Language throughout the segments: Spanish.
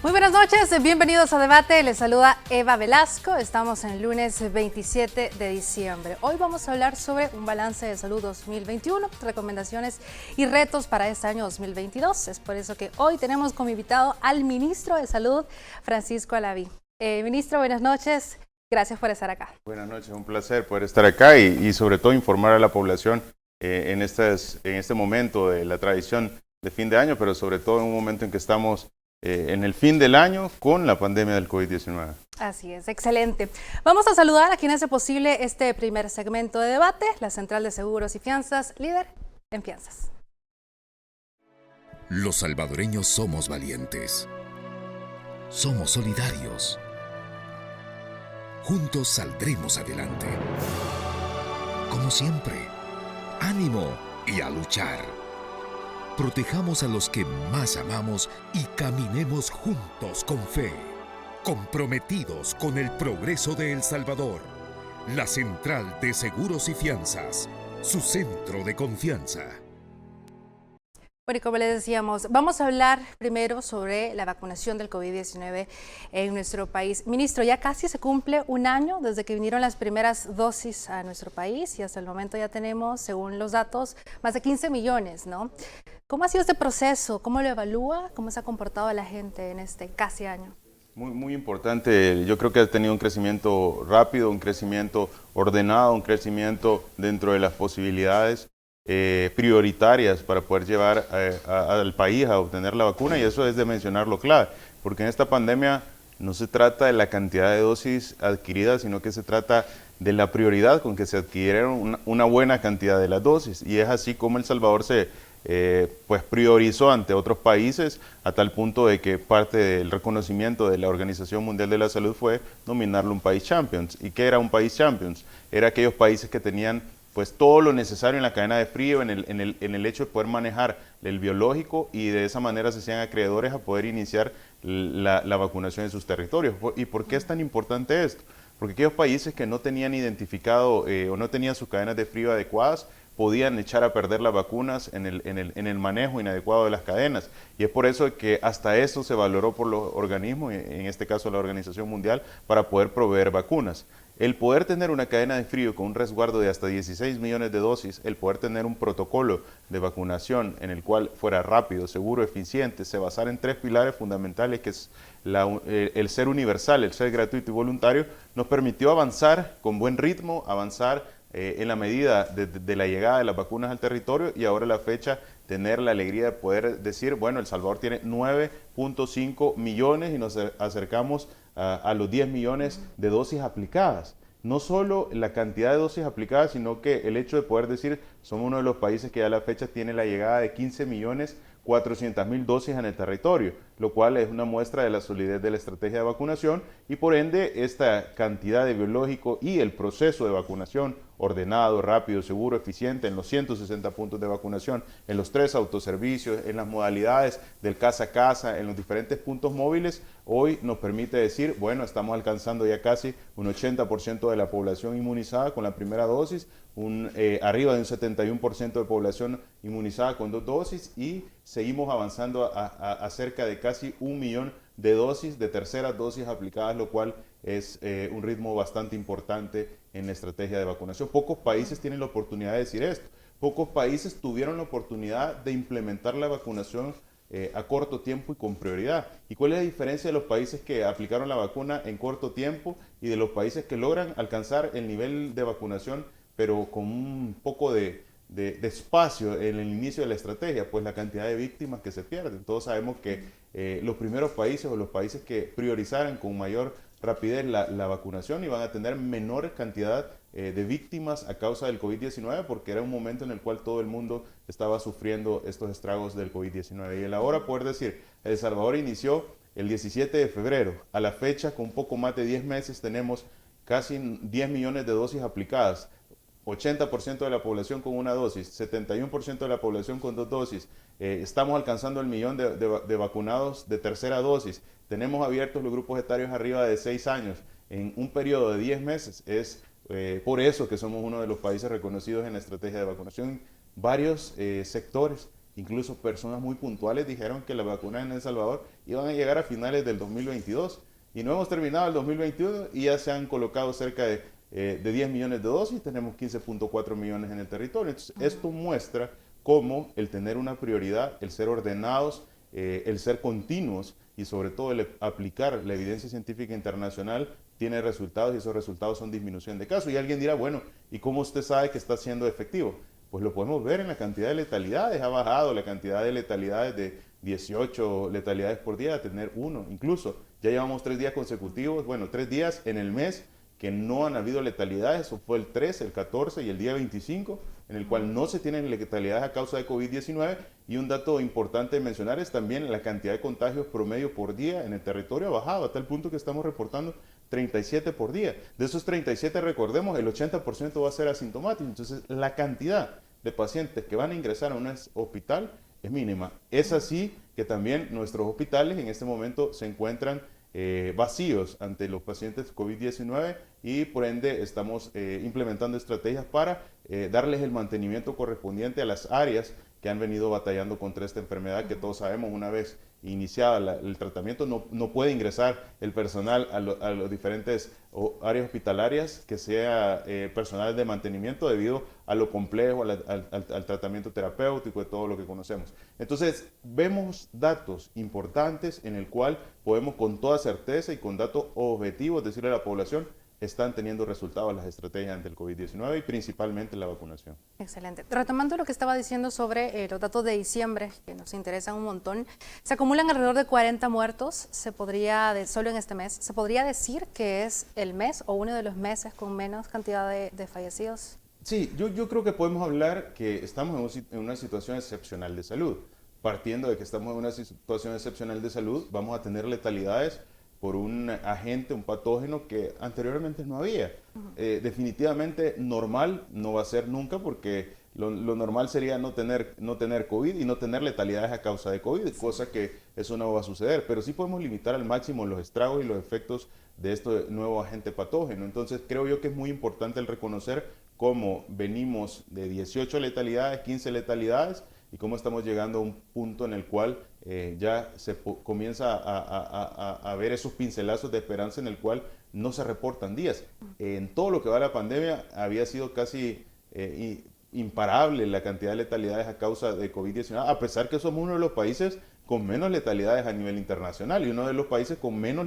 Muy buenas noches, bienvenidos a Debate, les saluda Eva Velasco, estamos en el lunes 27 de diciembre. Hoy vamos a hablar sobre un balance de salud 2021, recomendaciones y retos para este año 2022. Es por eso que hoy tenemos como invitado al ministro de Salud, Francisco Alaví. Ministro, buenas noches, gracias por estar acá. Buenas noches, un placer poder estar acá y sobre todo informar a la población en este momento de la tradición de fin de año, pero sobre todo en un momento en que estamos en el fin del año con la pandemia del COVID-19. Así es, excelente. Vamos a saludar a quien hace posible este primer segmento de debate, la Central de Seguros y Fianzas, líder en fianzas. Los salvadoreños somos valientes. Somos solidarios. Juntos saldremos adelante. Como siempre, ánimo y a luchar. Protejamos a los que más amamos y caminemos juntos con fe, comprometidos con el progreso de El Salvador. La Central de Seguros y Fianzas, su centro de confianza. Bueno, y como les decíamos, vamos a hablar primero sobre la vacunación del COVID-19 en nuestro país. Ministro, ya casi se cumple un año desde que vinieron las primeras dosis a nuestro país y hasta el momento ya tenemos, según los datos, más de 15 millones, ¿no? ¿Cómo ha sido este proceso? ¿Cómo lo evalúa? ¿Cómo se ha comportado la gente en este casi año? Muy importante. Yo creo que ha tenido un crecimiento rápido, un crecimiento ordenado, un crecimiento dentro de las posibilidades prioritarias para poder llevar al país a obtener la vacuna, y eso es de mencionarlo clave, porque en esta pandemia no se trata de la cantidad de dosis adquiridas, sino que se trata de la prioridad con que se adquirieron una buena cantidad de las dosis, y es así como El Salvador se pues priorizó ante otros países, a tal punto de que parte del reconocimiento de la Organización Mundial de la Salud fue nominarlo un país Champions. ¿Y qué era un país Champions? Era aquellos países que tenían pues todo lo necesario en la cadena de frío, en el hecho de poder manejar el biológico, y de esa manera se hacían acreedores a poder iniciar la vacunación en sus territorios. ¿Y por qué es tan importante esto? Porque aquellos países que no tenían identificado o no tenían sus cadenas de frío adecuadas, podían echar a perder las vacunas en el manejo inadecuado de las cadenas. Y es por eso que hasta eso se valoró por los organismos, en este caso la Organización Mundial, para poder proveer vacunas. El poder tener una cadena de frío con un resguardo de hasta 16 millones de dosis, el poder tener un protocolo de vacunación en el cual fuera rápido, seguro, eficiente, se basara en 3 pilares fundamentales, que es el ser universal, el ser gratuito y voluntario, nos permitió avanzar con buen ritmo, avanzar en la medida de la llegada de las vacunas al territorio, y ahora la fecha tener la alegría de poder decir, bueno, El Salvador tiene 9.5 millones y nos acercamos a los 10 millones de dosis aplicadas. No solo la cantidad de dosis aplicadas, sino que el hecho de poder decir, somos uno de los países que ya a la fecha tiene la llegada de 15.400.000 dosis en el territorio, lo cual es una muestra de la solidez de la estrategia de vacunación, y por ende esta cantidad de biológico y el proceso de vacunación ordenado, rápido, seguro, eficiente en los 160 puntos de vacunación, en los 3 autoservicios, en las modalidades del casa a casa, en los diferentes puntos móviles, hoy nos permite decir, bueno, estamos alcanzando ya casi un 80% de la población inmunizada con la primera dosis, arriba de un 71% de población inmunizada con 2 dosis, y seguimos avanzando a cerca de casi 1 millón de dosis, de terceras dosis aplicadas, lo cual es un ritmo bastante importante en la estrategia de vacunación. Pocos países tienen la oportunidad de decir esto. Pocos países tuvieron la oportunidad de implementar la vacunación a corto tiempo y con prioridad. ¿Y cuál es la diferencia de los países que aplicaron la vacuna en corto tiempo y de los países que logran alcanzar el nivel de vacunación, pero con un poco de espacio en el inicio de la estrategia? Pues la cantidad de víctimas que se pierden. Todos sabemos que los primeros países, o los países que priorizaran con mayor rapidez la vacunación, iban a tener menor cantidad de víctimas a causa del COVID-19, porque era un momento en el cual todo el mundo estaba sufriendo estos estragos del COVID-19. Y el ahora poder decir, El Salvador inició el 17 de febrero, a la fecha con un poco más de 10 meses tenemos casi 10 millones de dosis aplicadas, 80% de la población con una dosis, 71% de la población con 2 dosis. Estamos alcanzando el millón de vacunados de tercera dosis. Tenemos abiertos los grupos etarios arriba de 6 años en un periodo de 10 meses. Es por eso que somos uno de los países reconocidos en la estrategia de vacunación. Varios sectores incluso personas muy puntuales dijeron que las vacunas en El Salvador iban a llegar a finales del 2022. Y no hemos terminado el 2021 y ya se han colocado cerca de 10 millones de dosis, tenemos 15.4 millones en el territorio. Entonces, esto muestra cómo el tener una prioridad, el ser ordenados, el ser continuos y sobre todo el aplicar la evidencia científica internacional tiene resultados y esos resultados son disminución de casos. Y alguien dirá, bueno, ¿y cómo usted sabe que está siendo efectivo? Pues lo podemos ver en la cantidad de letalidades, ha bajado la cantidad de letalidades de 18 letalidades por día a tener 1, incluso ya llevamos 3 días consecutivos, bueno, 3 días en el mes que no han habido letalidades, eso fue el 13, el 14 y el día 25, en el cual no se tienen letalidades a causa de COVID-19. Y un dato importante de mencionar es también la cantidad de contagios promedio por día en el territorio ha bajado a tal punto que estamos reportando 37 por día. De esos 37, recordemos, el 80% va a ser asintomático. Entonces, la cantidad de pacientes que van a ingresar a un hospital es mínima. Es así que también nuestros hospitales en este momento se encuentran vacíos ante los pacientes COVID-19 y por ende estamos implementando estrategias para darles el mantenimiento correspondiente a las áreas que han venido batallando contra esta enfermedad que todos sabemos una vez iniciada el tratamiento no puede ingresar el personal a los diferentes áreas hospitalarias que sea personal de mantenimiento debido a lo complejo, al tratamiento terapéutico, de todo lo que conocemos. Entonces, vemos datos importantes en el cual podemos con toda certeza y con datos objetivos decirle a la población están teniendo resultados las estrategias ante el COVID-19 y principalmente la vacunación. Excelente. Retomando lo que estaba diciendo sobre los datos de diciembre, que nos interesan un montón, se acumulan alrededor de 40 muertos, solo en este mes. ¿Se podría decir que es el mes o uno de los meses con menos cantidad de fallecidos? Sí, yo creo que podemos hablar que estamos en una situación excepcional de salud. Partiendo de que estamos en una situación excepcional de salud, vamos a tener letalidades por un agente, un patógeno que anteriormente no había. Definitivamente normal no va a ser nunca porque lo normal sería no tener COVID y no tener letalidades a causa de COVID, cosa que eso no va a suceder, pero sí podemos limitar al máximo los estragos y los efectos de este nuevo agente patógeno. Entonces creo yo que es muy importante el reconocer cómo venimos de 18 letalidades, 15 letalidades, y cómo estamos llegando a un punto en el cual ya se comienza a ver esos pincelazos de esperanza en el cual no se reportan días. En todo lo que va de la pandemia había sido casi imparable la cantidad de letalidades a causa de COVID-19, a pesar que somos uno de los países con menos letalidades a nivel internacional y uno de los países con menos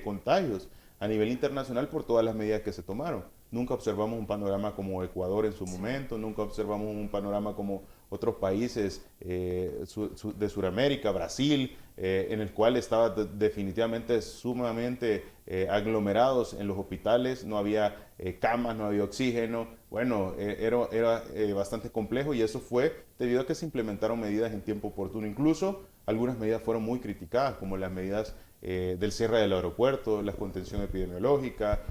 contagios a nivel internacional por todas las medidas que se tomaron. Nunca observamos un panorama como Ecuador en su momento, nunca observamos un panorama como otros países de Sudamérica, Brasil, en el cual estaba definitivamente sumamente aglomerados en los hospitales, no había camas, no había oxígeno. Bueno, era bastante complejo y eso fue debido a que se implementaron medidas en tiempo oportuno. Incluso algunas medidas fueron muy criticadas, como las medidas del cierre del aeropuerto, la contención epidemiológica,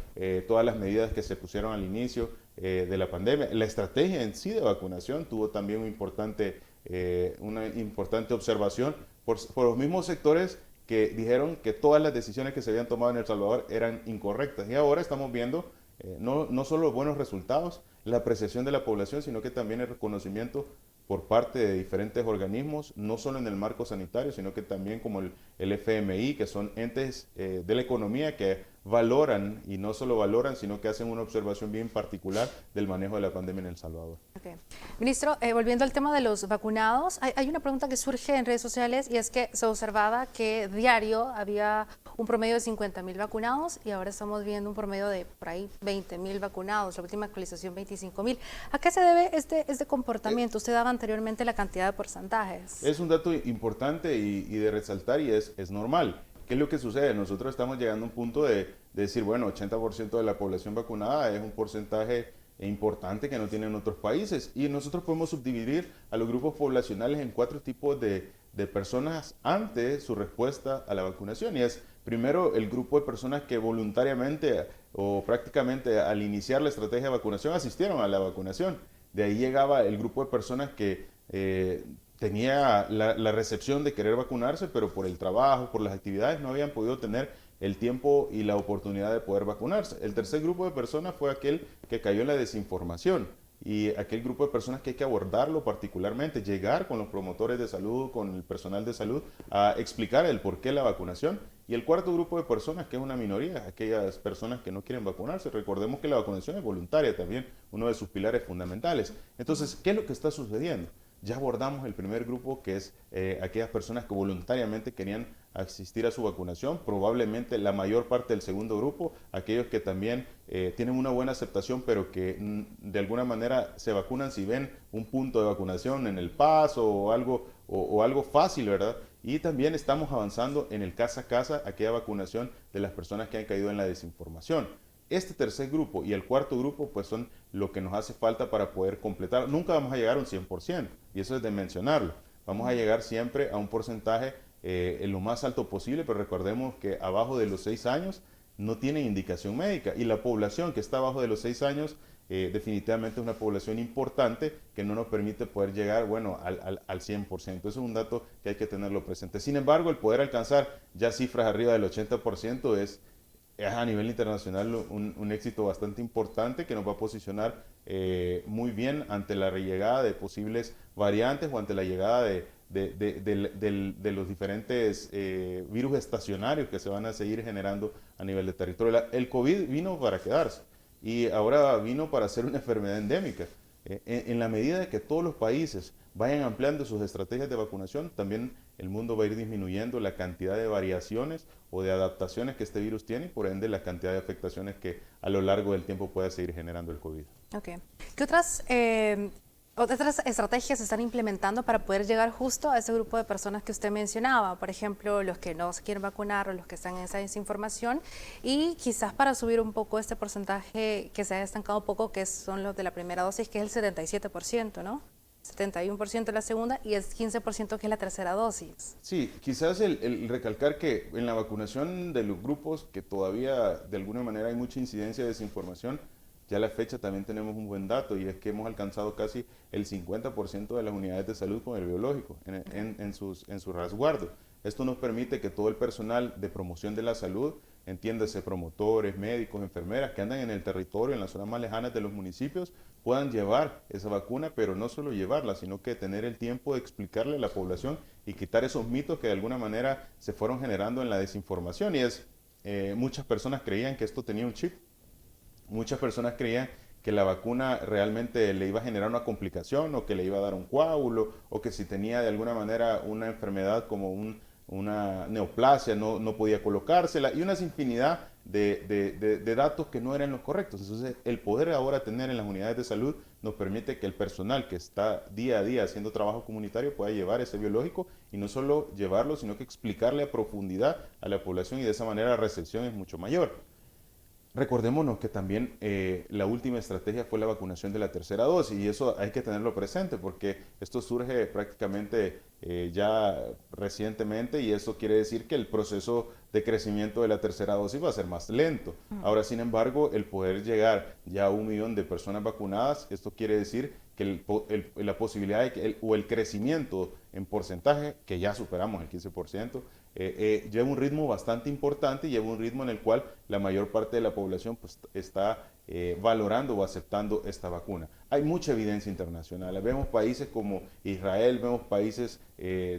todas las medidas que se pusieron al inicio de la pandemia. La estrategia en sí de vacunación tuvo también una importante observación por los mismos sectores que dijeron que todas las decisiones que se habían tomado en El Salvador eran incorrectas. Y ahora estamos viendo no solo buenos resultados, la apreciación de la población, sino que también el reconocimiento por parte de diferentes organismos, no solo en el marco sanitario, sino que también como el FMI, que son entes de la economía que valoran, y no solo valoran, sino que hacen una observación bien particular del manejo de la pandemia en El Salvador. Okay. Ministro, volviendo al tema de los vacunados, hay una pregunta que surge en redes sociales y es que se observaba que diario había un promedio de 50.000 vacunados y ahora estamos viendo un promedio de por ahí 20.000 vacunados, la última actualización 25.000. ¿A qué se debe este comportamiento? Usted daba anteriormente la cantidad de porcentajes. Es un dato importante y de resaltar y es normal. ¿Qué es lo que sucede? Nosotros estamos llegando a un punto de decir, bueno, 80% de la población vacunada es un porcentaje importante que no tienen otros países y nosotros podemos subdividir a los grupos poblacionales en 4 tipos de personas ante su respuesta a la vacunación y es primero el grupo de personas que voluntariamente o prácticamente al iniciar la estrategia de vacunación asistieron a la vacunación. De ahí llegaba el grupo de personas que tenía la recepción de querer vacunarse, pero por el trabajo, por las actividades, no habían podido tener el tiempo y la oportunidad de poder vacunarse. El tercer grupo de personas fue aquel que cayó en la desinformación y aquel grupo de personas que hay que abordarlo particularmente, llegar con los promotores de salud, con el personal de salud, a explicar el por qué la vacunación. Y el cuarto grupo de personas, que es una minoría, aquellas personas que no quieren vacunarse. Recordemos que la vacunación es voluntaria también, uno de sus pilares fundamentales. Entonces, ¿qué es lo que está sucediendo? Ya abordamos el primer grupo, que es aquellas personas que voluntariamente querían asistir a su vacunación, probablemente la mayor parte del segundo grupo, aquellos que también tienen una buena aceptación, pero que de alguna manera se vacunan si ven un punto de vacunación en el paso o algo fácil, ¿verdad? Y también estamos avanzando en el casa a casa, aquella vacunación de las personas que han caído en la desinformación. Este tercer grupo y el cuarto grupo pues son lo que nos hace falta para poder completar. Nunca vamos a llegar a un 100%, y eso es de mencionarlo. Vamos a llegar siempre a un porcentaje en lo más alto posible, pero recordemos que abajo de los 6 años no tiene indicación médica, y la población que está abajo de los 6 años definitivamente es una población importante que no nos permite poder llegar, bueno, al 100%. Eso es un dato que hay que tenerlo presente. Sin embargo, el poder alcanzar ya cifras arriba del 80% es a nivel internacional un éxito bastante importante, que nos va a posicionar muy bien ante la llegada de posibles variantes o ante la llegada de los diferentes virus estacionarios que se van a seguir generando a nivel de territorio. El COVID vino para quedarse y ahora vino para ser una enfermedad endémica. En la medida de que todos los países vayan ampliando sus estrategias de vacunación, también el mundo va a ir disminuyendo la cantidad de variaciones o de adaptaciones que este virus tiene, y por ende la cantidad de afectaciones que a lo largo del tiempo pueda seguir generando el COVID. Okay. ¿Qué otras estrategias se están implementando para poder llegar justo a ese grupo de personas que usted mencionaba? Por ejemplo, los que no se quieren vacunar o los que están en esa desinformación, y quizás para subir un poco este porcentaje que se ha estancado un poco, que son los de la primera dosis, que es el 77%, ¿no? 71% la segunda y el 15% que es la tercera dosis. Sí, quizás el recalcar que en la vacunación de los grupos que todavía de alguna manera hay mucha incidencia de desinformación, ya a la fecha también tenemos un buen dato, y es que hemos alcanzado casi el 50% de las unidades de salud con el biológico en su resguardo. Esto nos permite que todo el personal de promoción de la salud, entiéndase promotores, médicos, enfermeras que andan en el territorio, en las zonas más lejanas de los municipios, puedan llevar esa vacuna, pero no solo llevarla, sino que tener el tiempo de explicarle a la población y quitar esos mitos que de alguna manera se fueron generando en la desinformación. Y muchas personas creían que esto tenía un chip, muchas personas creían que la vacuna realmente le iba a generar una complicación, o que le iba a dar un coágulo, o que si tenía de alguna manera una enfermedad como una neoplasia no podía colocársela, y una infinidad de datos que no eran los correctos. Entonces, el poder ahora tener en las unidades de salud nos permite que el personal que está día a día haciendo trabajo comunitario pueda llevar ese biológico, y no solo llevarlo, sino que explicarle a profundidad a la población, y de esa manera la recepción es mucho mayor. Recordémonos que también la última estrategia fue la vacunación de la tercera dosis, y eso hay que tenerlo presente porque esto surge prácticamente ya recientemente, y eso quiere decir que el proceso de crecimiento de la tercera dosis va a ser más lento. Ahora, sin embargo, el poder llegar ya a 1 millón de personas vacunadas, esto quiere decir que la posibilidad o el crecimiento en porcentaje, que ya superamos el 15%, lleva un ritmo bastante importante, y lleva un ritmo en el cual la mayor parte de la población pues, está valorando o aceptando esta vacuna. Hay mucha evidencia internacional. Vemos países como Israel, vemos países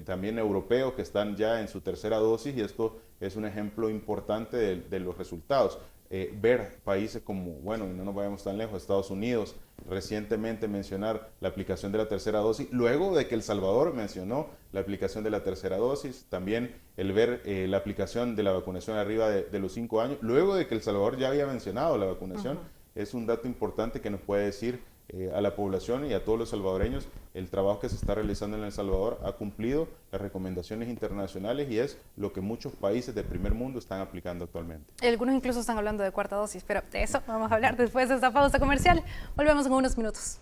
también europeos que están ya en su tercera dosis, y esto es un ejemplo importante de los resultados. Ver países como, bueno, no nos vayamos tan lejos, Estados Unidos, recientemente mencionar la aplicación de la tercera dosis, luego de que El Salvador mencionó la aplicación de la tercera dosis, también el ver la aplicación de la vacunación arriba de los 5 años, luego de que El Salvador ya había mencionado la vacunación, es un dato importante que nos puede decir a la población y a todos los salvadoreños el trabajo que se está realizando en El Salvador ha cumplido las recomendaciones internacionales, y es lo que muchos países del primer mundo están aplicando actualmente. Algunos incluso están hablando de cuarta dosis, pero de eso vamos a hablar después de esta pausa comercial. Volvemos en unos minutos.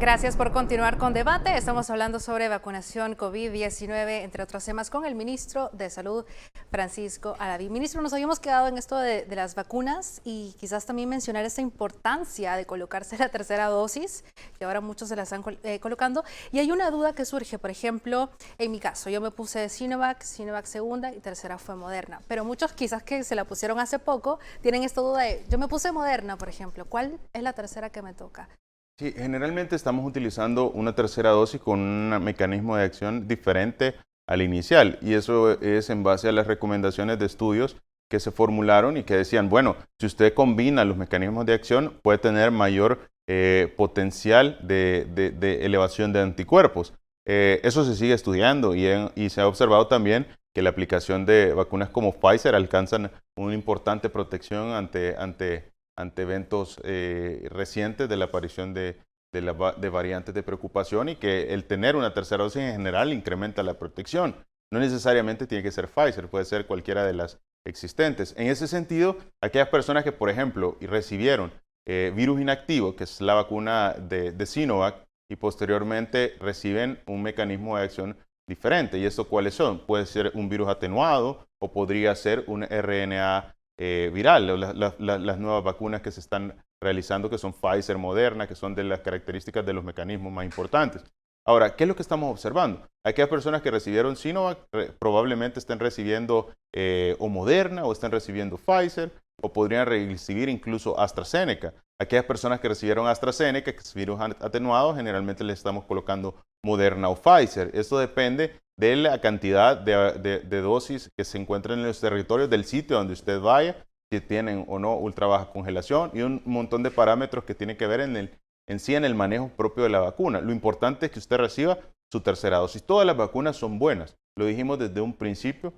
Gracias por continuar con debate. Estamos hablando sobre vacunación COVID-19, entre otros temas, con el ministro de Salud, Francisco Arabí. Ministro, nos habíamos quedado en esto de las vacunas y quizás también mencionar esta importancia de colocarse la tercera dosis, que ahora muchos se la están colocando. Y hay una duda que surge, por ejemplo, en mi caso, yo me puse Sinovac segunda y tercera fue Moderna. Pero muchos quizás que se la pusieron hace poco tienen esta duda de, yo me puse Moderna, por ejemplo, ¿cuál es la tercera que me toca? Sí, generalmente estamos utilizando una tercera dosis con un mecanismo de acción diferente al inicial y eso es en base a las recomendaciones de estudios que se formularon y que decían, bueno, si usted combina los mecanismos de acción puede tener mayor potencial de elevación de anticuerpos. Eso se sigue estudiando y se ha observado también que la aplicación de vacunas como Pfizer alcanzan una importante protección ante eventos recientes de la aparición de variantes de preocupación y que el tener una tercera dosis en general incrementa la protección. No necesariamente tiene que ser Pfizer, puede ser cualquiera de las existentes. En ese sentido, aquellas personas que, por ejemplo, recibieron virus inactivo, que es la vacuna de Sinovac, y posteriormente reciben un mecanismo de acción diferente. ¿Y esto cuáles son? Puede ser un virus atenuado o podría ser un RNA viral, las nuevas vacunas que se están realizando, que son Pfizer, Moderna, que son de las características de los mecanismos más importantes. Ahora, ¿qué es lo que estamos observando? Aquellas personas que recibieron Sinovac probablemente estén recibiendo o Moderna o estén recibiendo Pfizer o podrían recibir incluso AstraZeneca. Aquellas personas que recibieron AstraZeneca, que es virus atenuado, generalmente les estamos colocando Moderna o Pfizer. Esto depende de la cantidad de dosis que se encuentran en los territorios del sitio donde usted vaya, si tienen o no ultra baja congelación y un montón de parámetros que tienen que ver en el manejo propio de la vacuna. Lo importante es que usted reciba su tercera dosis. Todas las vacunas son buenas, lo dijimos desde un principio.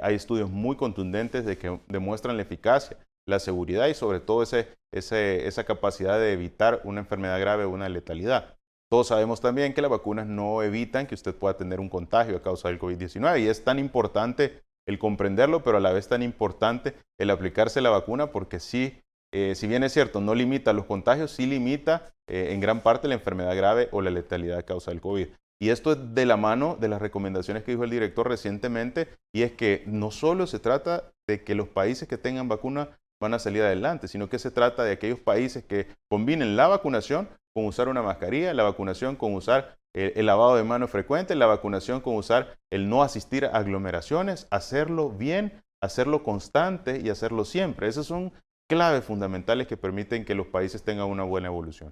Hay estudios muy contundentes de que demuestran la eficacia, la seguridad y sobre todo esa capacidad de evitar una enfermedad grave o una letalidad. Todos sabemos también que las vacunas no evitan que usted pueda tener un contagio a causa del COVID-19 y es tan importante el comprenderlo, pero a la vez tan importante el aplicarse la vacuna porque sí, si bien es cierto, no limita los contagios, sí limita en gran parte la enfermedad grave o la letalidad a causa del COVID. Y esto es de la mano de las recomendaciones que dijo el director recientemente y es que no solo se trata de que los países que tengan vacuna van a salir adelante, sino que se trata de aquellos países que combinen la vacunación con usar una mascarilla, la vacunación con usar el lavado de manos frecuente, la vacunación con usar el no asistir a aglomeraciones, hacerlo bien, hacerlo constante y hacerlo siempre. Esas son claves fundamentales que permiten que los países tengan una buena evolución.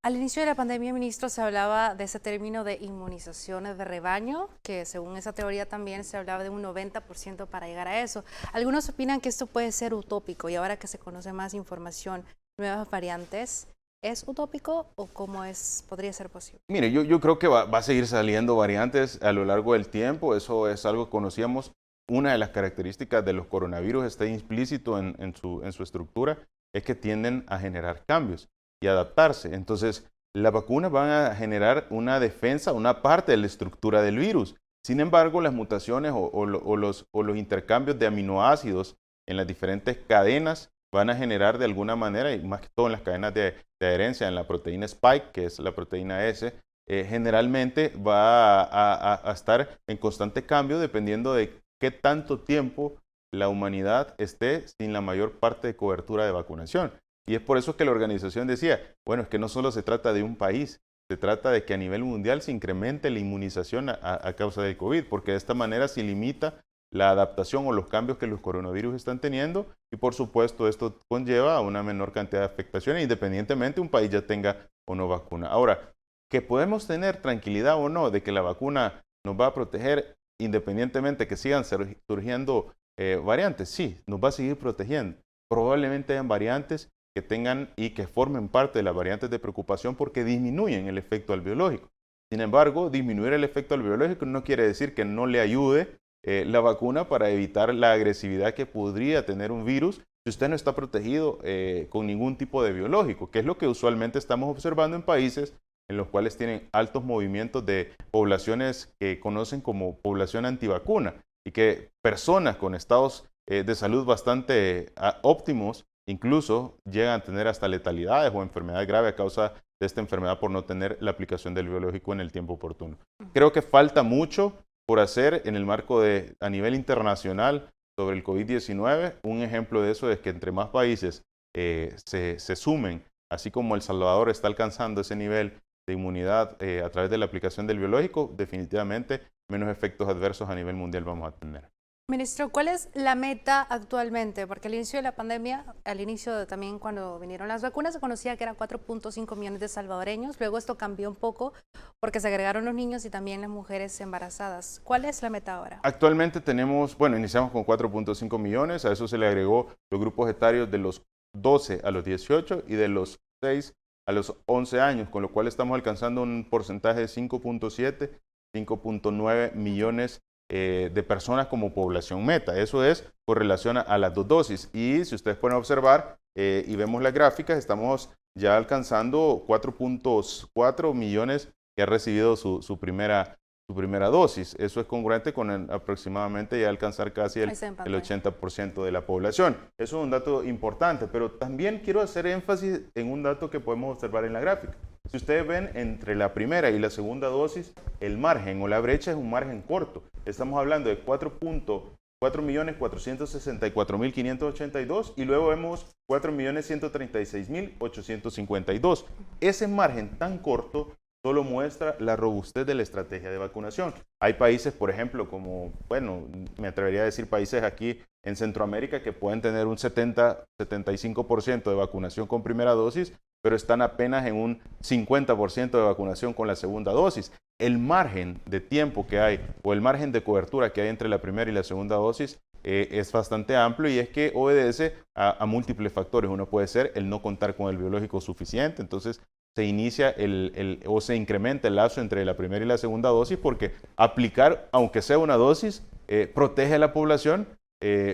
Al inicio de la pandemia, ministro, se hablaba de ese término de inmunizaciones de rebaño, que según esa teoría también se hablaba de un 90% para llegar a eso. Algunos opinan que esto puede ser utópico y ahora que se conoce más información, nuevas variantes, ¿es utópico o cómo podría ser posible? Mire, yo creo que va a seguir saliendo variantes a lo largo del tiempo. Eso es algo que conocíamos. Una de las características de los coronavirus está implícito en su estructura, es que tienden a generar cambios y adaptarse. Entonces, las vacunas van a generar una defensa, una parte de la estructura del virus. Sin embargo, las mutaciones o los intercambios de aminoácidos en las diferentes cadenas van a generar de alguna manera, y más que todo en las cadenas de adherencia, en la proteína Spike, que es la proteína S, generalmente va a estar en constante cambio dependiendo de qué tanto tiempo la humanidad esté sin la mayor parte de cobertura de vacunación. Y es por eso que la organización decía, bueno, es que no solo se trata de un país, se trata de que a nivel mundial se incremente la inmunización a causa del COVID, porque de esta manera se limita la adaptación o los cambios que los coronavirus están teniendo y por supuesto esto conlleva a una menor cantidad de afectaciones independientemente un país ya tenga o no vacuna. Ahora, que podemos tener tranquilidad o no de que la vacuna nos va a proteger independientemente que sigan surgiendo variantes, sí, nos va a seguir protegiendo. Probablemente hayan variantes que tengan y que formen parte de las variantes de preocupación porque disminuyen el efecto albiológico. Sin embargo, disminuir el efecto albiológico no quiere decir que no le ayude la vacuna para evitar la agresividad que podría tener un virus si usted no está protegido con ningún tipo de biológico, que es lo que usualmente estamos observando en países en los cuales tienen altos movimientos de poblaciones que conocen como población antivacuna y que personas con estados de salud bastante óptimos incluso llegan a tener hasta letalidades o enfermedad grave a causa de esta enfermedad por no tener la aplicación del biológico en el tiempo oportuno. Creo que falta mucho por hacer en el marco a nivel internacional sobre el COVID-19. Un ejemplo de eso es que entre más países se sumen, así como El Salvador está alcanzando ese nivel de inmunidad a través de la aplicación del biológico, definitivamente menos efectos adversos a nivel mundial vamos a tener. Ministro, ¿cuál es la meta actualmente? Porque al inicio de la pandemia, al inicio también cuando vinieron las vacunas, se conocía que eran 4.5 millones de salvadoreños. Luego esto cambió un poco porque se agregaron los niños y también las mujeres embarazadas. ¿Cuál es la meta ahora? Actualmente tenemos, iniciamos con 4.5 millones, a eso se le agregó los grupos etarios de los 12 a los 18 y de los 6 a los 11 años, con lo cual estamos alcanzando un porcentaje de 5.7, 5.9 millones de personas como población meta. Eso es por relación a las dos dosis. Y si ustedes pueden observar y vemos las gráficas, estamos ya alcanzando 4.4 millones que han recibido su primera dosis. Eso es congruente con aproximadamente ya alcanzar casi el 80% de la población. Eso es un dato importante, pero también quiero hacer énfasis en un dato que podemos observar en la gráfica. Si ustedes ven, entre la primera y la segunda dosis, el margen o la brecha es un margen corto. Estamos hablando de 4.464.582 y luego vemos 4.136.852. Ese margen tan corto solo muestra la robustez de la estrategia de vacunación. Hay países, por ejemplo, como, me atrevería a decir países aquí en Centroamérica que pueden tener un 70-75% de vacunación con primera dosis, pero están apenas en un 50% de vacunación con la segunda dosis. El margen de tiempo que hay o el margen de cobertura que hay entre la primera y la segunda dosis es bastante amplio y es que obedece a múltiples factores. Uno puede ser el no contar con el biológico suficiente, entonces se inicia o se incrementa el lazo entre la primera y la segunda dosis porque aplicar, aunque sea una dosis, protege a la población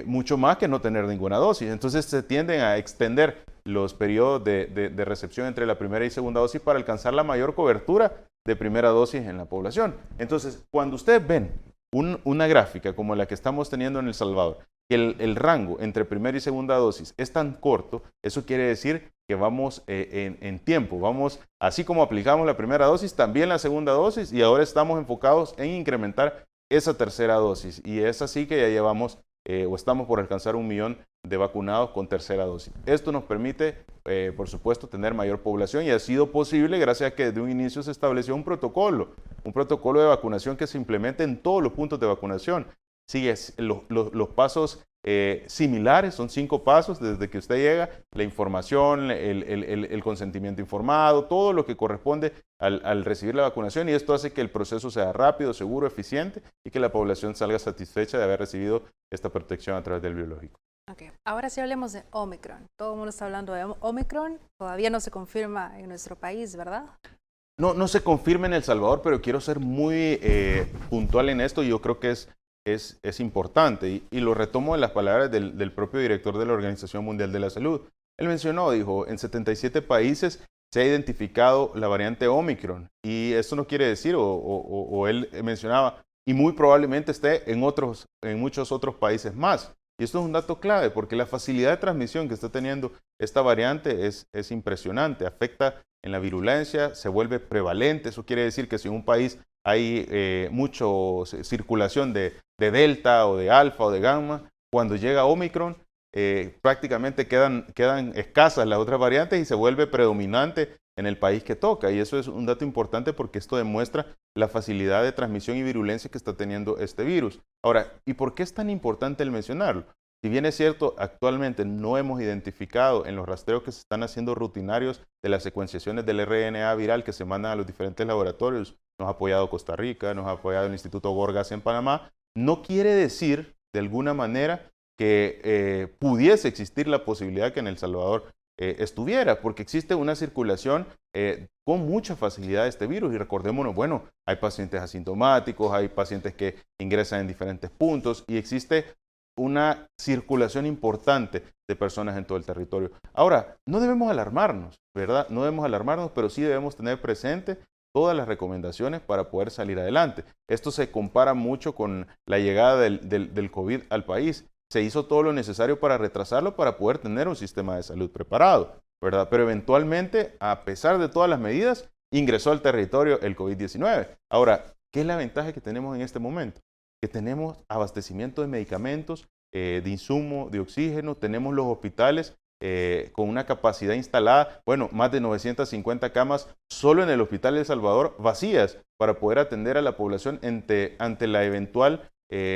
mucho más que no tener ninguna dosis. Entonces se tienden a extender los periodos de recepción entre la primera y segunda dosis para alcanzar la mayor cobertura de primera dosis en la población. Entonces, cuando ustedes ven una gráfica como la que estamos teniendo en El Salvador, que el rango entre primera y segunda dosis es tan corto, eso quiere decir que vamos en tiempo, vamos, así como aplicamos la primera dosis, también la segunda dosis y ahora estamos enfocados en incrementar esa tercera dosis y es así que ya llevamos o estamos por alcanzar 1 millón de vacunados con tercera dosis. Esto nos permite, por supuesto, tener mayor población y ha sido posible gracias a que desde un inicio se estableció un protocolo de vacunación que se implementa en todos los puntos de vacunación. Sigue los pasos similares, son 5 pasos desde que usted llega, la información, el consentimiento informado, todo lo que corresponde al recibir la vacunación y esto hace que el proceso sea rápido, seguro, eficiente y que la población salga satisfecha de haber recibido esta protección a través del biológico. Okay. Ahora sí hablemos de Omicron. Todo el mundo está hablando de Omicron, todavía no se confirma en nuestro país, ¿verdad? No se confirma en El Salvador, pero quiero ser muy puntual en esto y yo creo que es importante y lo retomo en las palabras del propio director de la Organización Mundial de la Salud. Él mencionó, dijo, en 77 países se ha identificado la variante Omicron y esto no quiere decir, o él mencionaba, y muy probablemente esté en muchos otros países más. Y esto es un dato clave porque la facilidad de transmisión que está teniendo esta variante es impresionante, afecta en la virulencia, se vuelve prevalente, eso quiere decir que si en un país hay mucha circulación de delta o de alfa o de gamma, cuando llega Omicron prácticamente quedan escasas las otras variantes y se vuelve predominante en el país que toca. Y eso es un dato importante porque esto demuestra la facilidad de transmisión y virulencia que está teniendo este virus. Ahora, ¿y por qué es tan importante el mencionarlo? Si bien es cierto, actualmente no hemos identificado en los rastreos que se están haciendo rutinarios de las secuenciaciones del RNA viral que se mandan a los diferentes laboratorios, nos ha apoyado Costa Rica, nos ha apoyado el Instituto Gorgas en Panamá, no quiere decir de alguna manera que pudiese existir la posibilidad que en El Salvador estuviera, porque existe una circulación con mucha facilidad de este virus y recordémonos, bueno, hay pacientes asintomáticos, hay pacientes que ingresan en diferentes puntos y existe una circulación importante de personas en todo el territorio. Ahora, no debemos alarmarnos, ¿verdad? No debemos alarmarnos, pero sí debemos tener presente todas las recomendaciones para poder salir adelante. Esto se compara mucho con la llegada del COVID al país. Se hizo todo lo necesario para retrasarlo para poder tener un sistema de salud preparado. ¿verdad? Pero eventualmente, a pesar de todas las medidas, ingresó al territorio el COVID-19. Ahora, ¿qué es la ventaja que tenemos en este momento? Que tenemos abastecimiento de medicamentos, de insumo, de oxígeno, tenemos los hospitales con una capacidad instalada, bueno, más de 950 camas solo en el Hospital de El Salvador vacías para poder atender a la población ante la eventual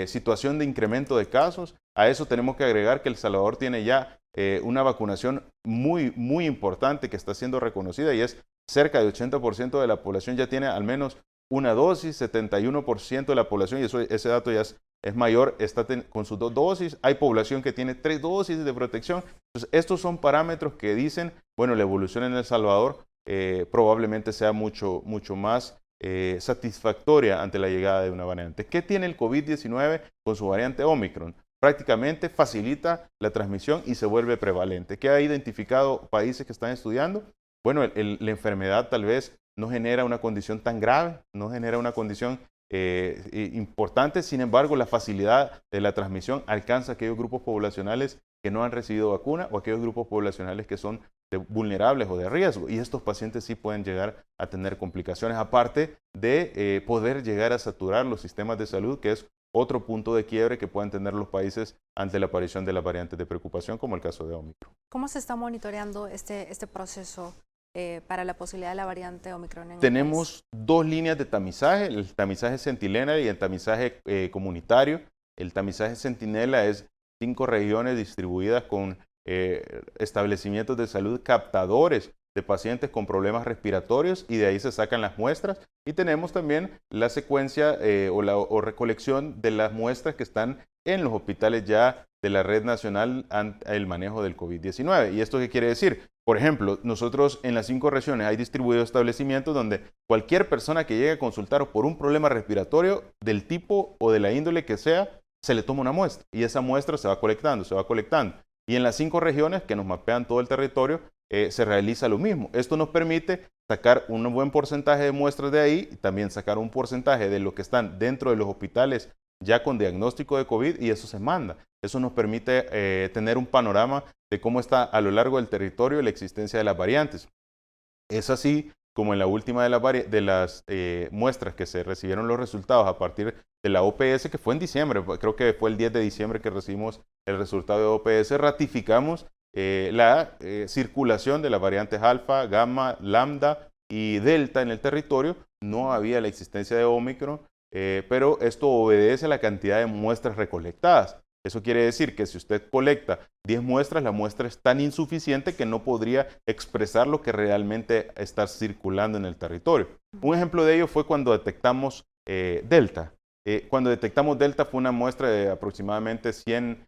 situación de incremento de casos. A eso tenemos que agregar que El Salvador tiene ya una vacunación muy, muy importante que está siendo reconocida y es cerca de 80% de la población ya tiene al menos una dosis, 71% de la población, y ese dato ya es mayor, está con sus 2 dosis. Hay población que tiene 3 dosis de protección. Entonces, estos son parámetros que dicen, bueno, la evolución en El Salvador probablemente sea mucho más satisfactoria ante la llegada de una variante. ¿Qué tiene el COVID-19 con su variante Omicron? Prácticamente facilita la transmisión y se vuelve prevalente. ¿Qué ha identificado países que están estudiando? Bueno, la enfermedad tal vez no genera una condición tan grave, no genera una condición importante, sin embargo, la facilidad de la transmisión alcanza a aquellos grupos poblacionales que no han recibido vacuna o aquellos grupos poblacionales que son vulnerables o de riesgo. Y estos pacientes sí pueden llegar a tener complicaciones, aparte de poder llegar a saturar los sistemas de salud, que es otro punto de quiebre que pueden tener los países ante la aparición de las variantes de preocupación, como el caso de Omicron. ¿Cómo se está monitoreando este proceso para la posibilidad de la variante Omicron en el Tenemos país? 2 líneas de tamizaje, el tamizaje centinela y el tamizaje comunitario. El tamizaje centinela es 5 regiones distribuidas con establecimientos de salud captadores de pacientes con problemas respiratorios y de ahí se sacan las muestras. Y tenemos también la secuencia o recolección de las muestras que están en los hospitales ya de la Red Nacional ante el manejo del COVID-19. ¿Y esto qué quiere decir? Por ejemplo, nosotros en las 5 regiones hay distribuidos establecimientos donde cualquier persona que llegue a consultar por un problema respiratorio del tipo o de la índole que sea, se le toma una muestra y esa muestra se va colectando. Y en las 5 regiones que nos mapean todo el territorio, se realiza lo mismo. Esto nos permite sacar un buen porcentaje de muestras de ahí y también sacar un porcentaje de lo que están dentro de los hospitales ya con diagnóstico de COVID y eso se manda. Eso nos permite tener un panorama de cómo está a lo largo del territorio la existencia de las variantes. Es así como en la última de las muestras que se recibieron los resultados a partir de la OPS, que fue en diciembre, creo que fue el 10 de diciembre que recibimos el resultado de OPS, ratificamos la circulación de las variantes alfa, gamma, lambda y delta en el territorio. No había la existencia de Omicron, pero esto obedece a la cantidad de muestras recolectadas. Eso quiere decir que si usted colecta 10 muestras, la muestra es tan insuficiente que no podría expresar lo que realmente está circulando en el territorio. Un ejemplo de ello fue cuando detectamos Delta. Cuando detectamos Delta fue una muestra de aproximadamente 100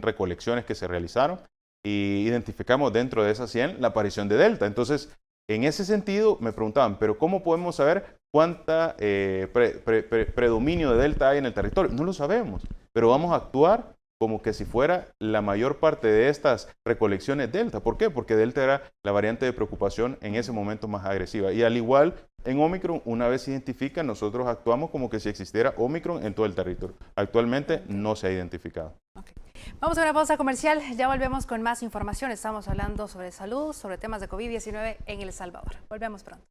recolecciones que se realizaron y identificamos dentro de esas 100 la aparición de Delta. Entonces, en ese sentido, me preguntaban, ¿pero cómo podemos saber cuánta predominio de Delta hay en el territorio? No lo sabemos, pero vamos a actuar como que si fuera la mayor parte de estas recolecciones Delta. ¿Por qué? Porque Delta era la variante de preocupación en ese momento más agresiva. Y al igual en Omicron, una vez se identifica, nosotros actuamos como que si existiera Omicron en todo el territorio. Actualmente no se ha identificado. Okay. Vamos a una pausa comercial, ya volvemos con más información. Estamos hablando sobre salud, sobre temas de COVID-19 en El Salvador. Volvemos pronto.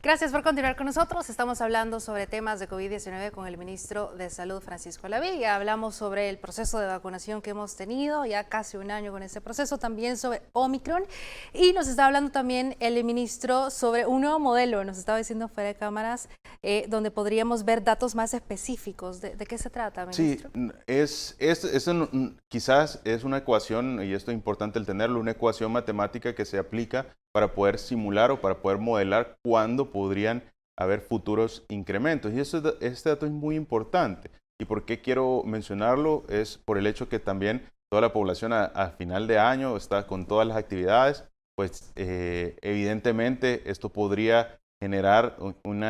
Gracias por continuar con nosotros. Estamos hablando sobre temas de COVID-19 con el ministro de Salud, Francisco Laví. Ya hablamos sobre el proceso de vacunación que hemos tenido, ya casi un año con este proceso, también sobre Omicron. Y nos está hablando también el ministro sobre un nuevo modelo, nos estaba diciendo fuera de cámaras, donde podríamos ver datos más específicos. ¿De qué se trata, ministro? Sí, quizás es una ecuación, y esto es importante el tenerlo, una ecuación matemática que se aplica para poder simular o para poder modelar cuándo podrían haber futuros incrementos. Y este dato es muy importante. ¿Y por qué quiero mencionarlo? Es por el hecho que también toda la población a final de año está con todas las actividades, pues evidentemente esto podría generar un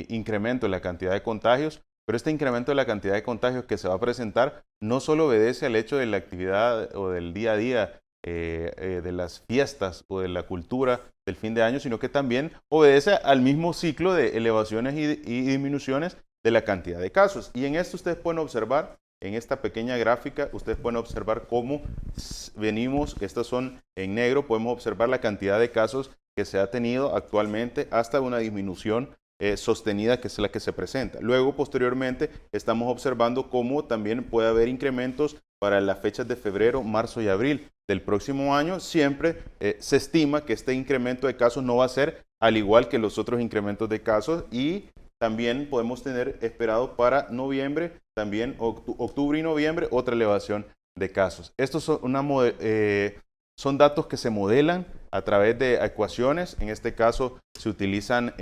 incremento en la cantidad de contagios, pero este incremento de la cantidad de contagios que se va a presentar no solo obedece al hecho de la actividad o del día a día de las fiestas o de la cultura del fin de año, sino que también obedece al mismo ciclo de elevaciones y disminuciones de la cantidad de casos. Y en esto ustedes pueden observar en esta pequeña gráfica, ustedes pueden observar cómo venimos, estas son en negro, podemos observar la cantidad de casos que se ha tenido actualmente hasta una disminución sostenida, que es la que se presenta. Luego, posteriormente, estamos observando cómo también puede haber incrementos para las fechas de febrero, marzo y abril del próximo año. Siempre se estima que este incremento de casos no va a ser al igual que los otros incrementos de casos, y también podemos tener esperado para noviembre, también octubre y noviembre, otra elevación de casos. Estos son, son datos que se modelan a través de ecuaciones. En este caso se utilizan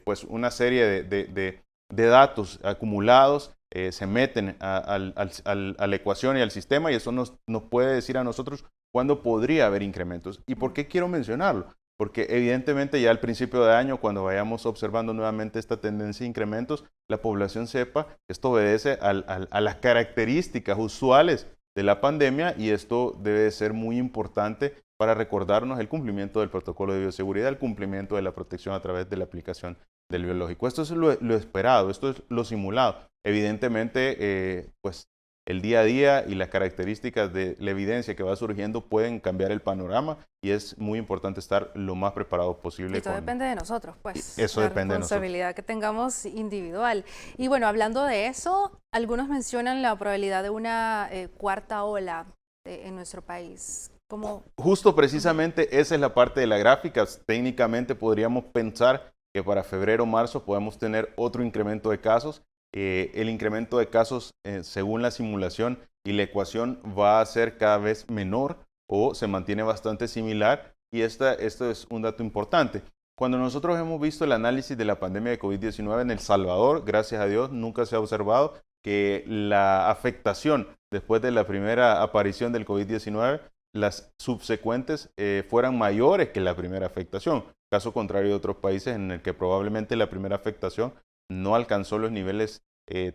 pues una serie de datos acumulados, se meten a la ecuación y al sistema, y eso nos puede decir a nosotros cuándo podría haber incrementos. ¿Y por qué quiero mencionarlo? Porque evidentemente ya al principio de año, cuando vayamos observando nuevamente esta tendencia de incrementos, la población sepa que esto obedece a las características usuales de la pandemia, y esto debe ser muy importante para recordarnos el cumplimiento del protocolo de bioseguridad, el cumplimiento de la protección a través de la aplicación del biológico. Esto es lo esperado, esto es lo simulado. Evidentemente, pues el día a día y las características de la evidencia que va surgiendo pueden cambiar el panorama, y es muy importante estar lo más preparados posible. Esto depende de nosotros, pues. Eso depende de nosotros. La responsabilidad que tengamos individual. Y bueno, hablando de eso, algunos mencionan la probabilidad de una cuarta ola en nuestro país. ¿Cómo? Justo precisamente esa es la parte de la gráfica. Técnicamente podríamos pensar que para febrero o marzo podemos tener otro incremento de casos. El incremento de casos, según la simulación y la ecuación, va a ser cada vez menor o se mantiene bastante similar, y esto es un dato importante. Cuando nosotros hemos visto el análisis de la pandemia de COVID-19 en El Salvador, gracias a Dios, nunca se ha observado que la afectación después de la primera aparición del COVID-19, las subsecuentes fueran mayores que la primera afectación. Caso contrario de otros países en el que probablemente la primera afectación no alcanzó los niveles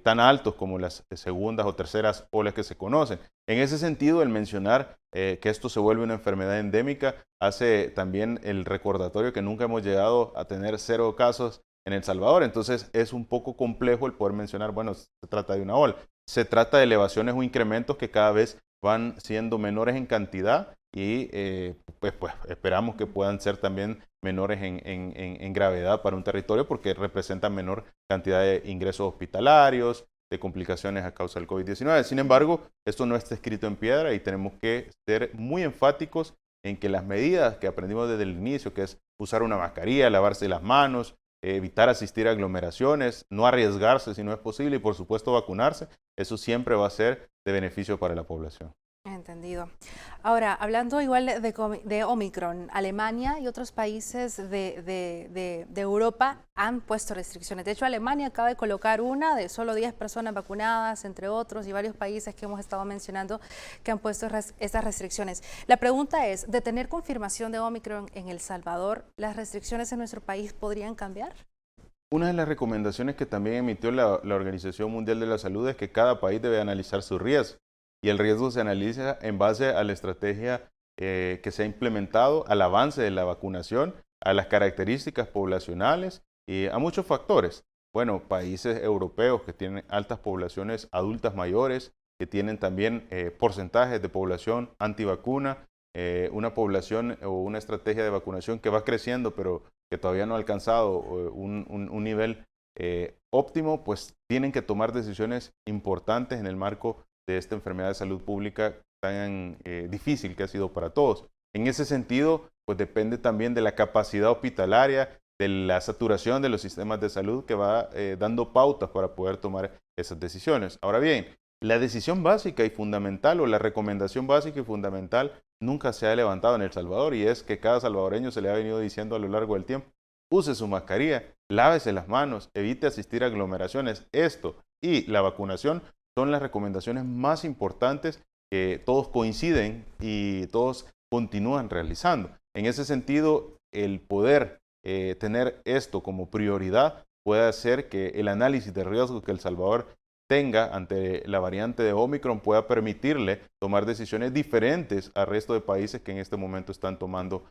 tan altos como las segundas o terceras olas que se conocen. En ese sentido, el mencionar que esto se vuelve una enfermedad endémica hace también el recordatorio que nunca hemos llegado a tener 0 casos en El Salvador. Entonces es un poco complejo el poder mencionar, bueno, se trata de una ola. Se trata de elevaciones o incrementos que cada vez van siendo menores en cantidad, y pues esperamos que puedan ser también menores en gravedad para un territorio, porque representan menor cantidad de ingresos hospitalarios, de complicaciones a causa del COVID-19. Sin embargo, esto no está escrito en piedra, y tenemos que ser muy enfáticos en que las medidas que aprendimos desde el inicio, que es usar una mascarilla, lavarse las manos, evitar asistir a aglomeraciones, no arriesgarse si no es posible, y por supuesto vacunarse, eso siempre va a ser de beneficio para la población. Entendido. Ahora, hablando igual de Omicron, Alemania y otros países de Europa han puesto restricciones. De hecho, Alemania acaba de colocar una de solo 10 personas vacunadas, entre otros, y varios países que hemos estado mencionando que han puesto estas restricciones. La pregunta es, de tener confirmación de Omicron en El Salvador, ¿las restricciones en nuestro país podrían cambiar? Una de las recomendaciones que también emitió la Organización Mundial de la Salud es que cada país debe analizar su riesgo. Y el riesgo se analiza en base a la estrategia que se ha implementado, al avance de la vacunación, a las características poblacionales y a muchos factores. Bueno, países europeos que tienen altas poblaciones adultas mayores, que tienen también porcentajes de población antivacuna, una población o una estrategia de vacunación que va creciendo, pero que todavía no ha alcanzado un nivel óptimo, pues tienen que tomar decisiones importantes en el marco de esta enfermedad de salud pública tan difícil que ha sido para todos. En ese sentido, pues depende también de la capacidad hospitalaria, de la saturación de los sistemas de salud, que va dando pautas para poder tomar esas decisiones. Ahora bien, la decisión básica y fundamental, o la recomendación básica y fundamental, nunca se ha levantado en El Salvador, y es que cada salvadoreño se le ha venido diciendo a lo largo del tiempo: use su mascarilla, lávese las manos, evite asistir a aglomeraciones. Esto y la vacunación son las recomendaciones más importantes que todos coinciden y todos continúan realizando. En ese sentido, el poder tener esto como prioridad puede hacer que el análisis de riesgo que El Salvador tenga ante la variante de Omicron pueda permitirle tomar decisiones diferentes al resto de países que en este momento están tomando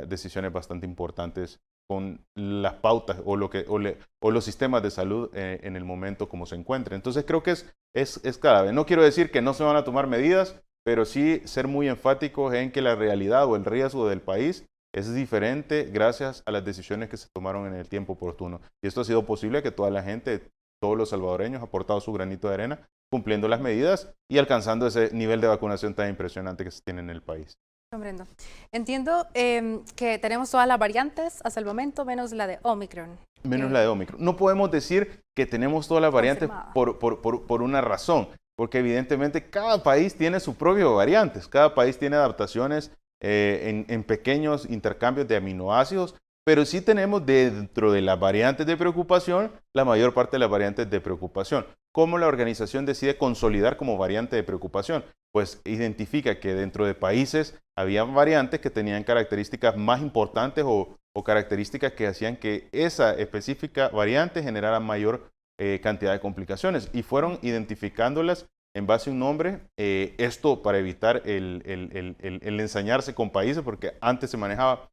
decisiones bastante importantes con las pautas o los sistemas de salud en el momento como se encuentren. Entonces creo que es clave. No quiero decir que no se van a tomar medidas, pero sí ser muy enfáticos en que la realidad o el riesgo del país es diferente gracias a las decisiones que se tomaron en el tiempo oportuno. Y esto ha sido posible que toda la gente, todos los salvadoreños, ha aportado su granito de arena cumpliendo las medidas y alcanzando ese nivel de vacunación tan impresionante que se tiene en el país. Comprendo. Entiendo que tenemos todas las variantes hasta el momento, menos la de Omicron. Menos la de Omicron. No podemos decir que tenemos todas las variantes Confirmada. por una razón, porque evidentemente cada país tiene sus propias variantes, cada país tiene adaptaciones en pequeños intercambios de aminoácidos, pero sí tenemos dentro de las variantes de preocupación la mayor parte de las variantes de preocupación. ¿Cómo la organización decide consolidar como variante de preocupación? Pues identifica que dentro de países había variantes que tenían características más importantes o características que hacían que esa específica variante generara mayor cantidad de complicaciones y fueron identificándolas en base a un nombre, esto para evitar el ensañarse con países, porque antes se manejaba